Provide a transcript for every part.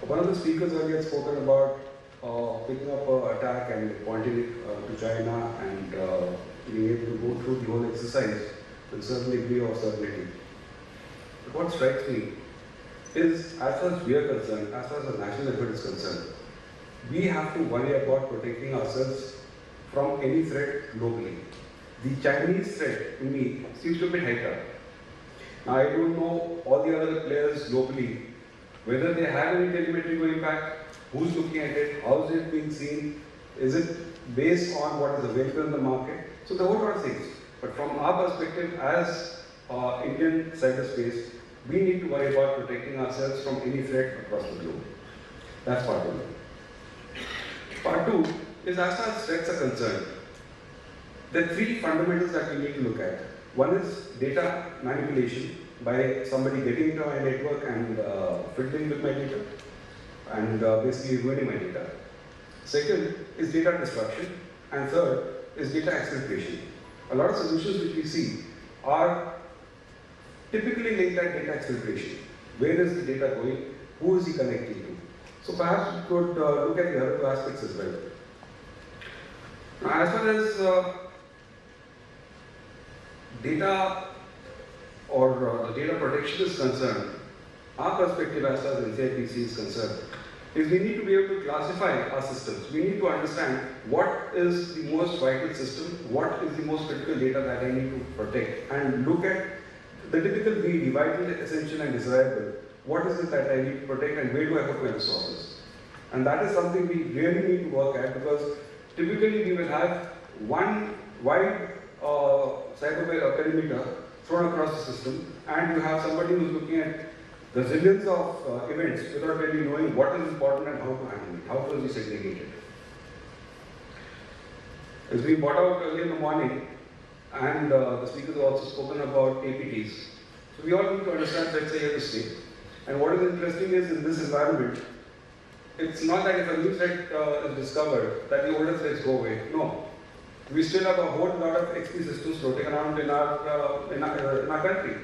One of the speakers earlier had spoken about picking up an attack and pointing it to China and being able to go through the whole exercise with a certain degree of certainty. But what strikes me is, as far as we are concerned, as far as the national effort is concerned, we have to worry about protecting ourselves from any threat globally. The Chinese threat, to me, seems to be heightened. Now, I don't know all the other players globally, whether they have any telemetry going back, who's looking at it, how is it being seen, is it based on what is available in the market? So the whole lot of things. But from our perspective as Indian cyberspace, we need to worry about protecting ourselves from any threat across the globe. That's part one. Part two is, as far as threats are concerned, there are three fundamentals that we need to look at. One is data manipulation by somebody getting into my network and fiddling with my data and basically ruining my data. Second is data destruction, and third is data exfiltration. A lot of solutions which we see are typically linked at data exfiltration. Where is the data going? Who is he connecting to? So perhaps we could look at the other two aspects as well. Now, as far as data or data protection is concerned, our perspective as far as NCIPC is concerned is we need to be able to classify our systems. We need to understand what is the most vital system, what is the most critical data that I need to protect, and look at the typical VD, vital, essential and desirable. What is it that I need to protect and where do I put my resources? And that is something we really need to work at, because typically we will have one wide cyber perimeter thrown across the system, and you have somebody who's looking at the zillions of events without really knowing what is important and how to handle it, how to be segregated. As we brought out earlier in the morning, and the speakers have also spoken about APTs. So we all need to understand threats are here to stay. And what is interesting is, in this environment, it's not that if a new threat is discovered, that the older threats go away. No. We still have a whole lot of XP systems floating around in our country.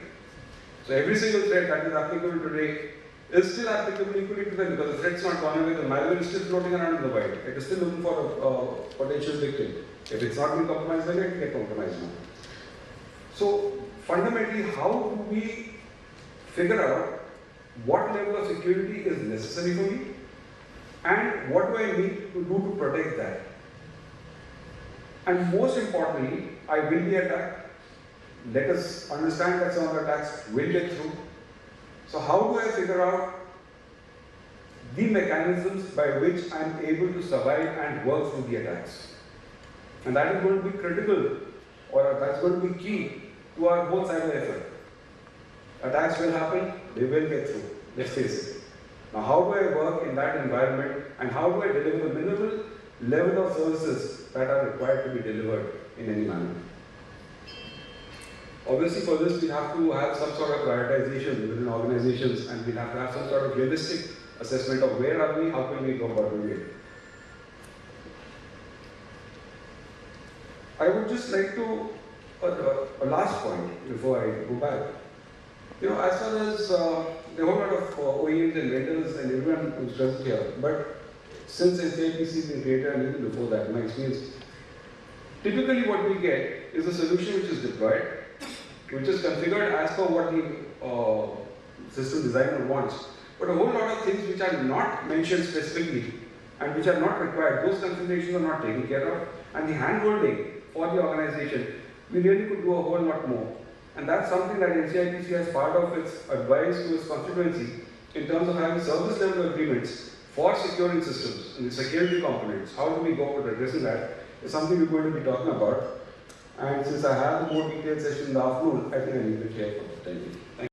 So every single threat that is applicable today is still applicable equally to them, because the threat's not gone away, the malware is still floating around in the wild. It is still looking for a potential victim. If it's not been compromised, then it will get compromised now. So fundamentally, how do we figure out what level of security is necessary for me, and what do I need to do to protect that? And most importantly, I will be attacked. Let us understand that some of the attacks will get through. So how do I figure out the mechanisms by which I am able to survive and work through the attacks? And that is going to be critical, or that's going to be key to our whole cyber effort. Attacks will happen, they will get through, let's face it. Now how do I work in that environment, and how do I deliver the minimal level of services that are required to be delivered in any manner? Obviously, for this, we have to have some sort of prioritization within organizations, and we have to have some sort of realistic assessment of where are we, how can we go about doing it. I would just like to, a last point before I go back. As far as there are a whole lot of OEMs and vendors and everyone who's present here, but since NCIPC has been created and even before that, in my experience, typically what we get is a solution which is deployed, which is configured as per what the system designer wants. But a whole lot of things which are not mentioned specifically and which are not required, those configurations are not taken care of. And the hand-holding for the organization, we really could do a whole lot more. And that's something that NCIPC has part of its advice to its constituency in terms of having service level agreements for securing systems and the security components. How do we go about addressing that is something we're going to be talking about. And since I have a more detailed session in the afternoon, I think I need to share for the time being.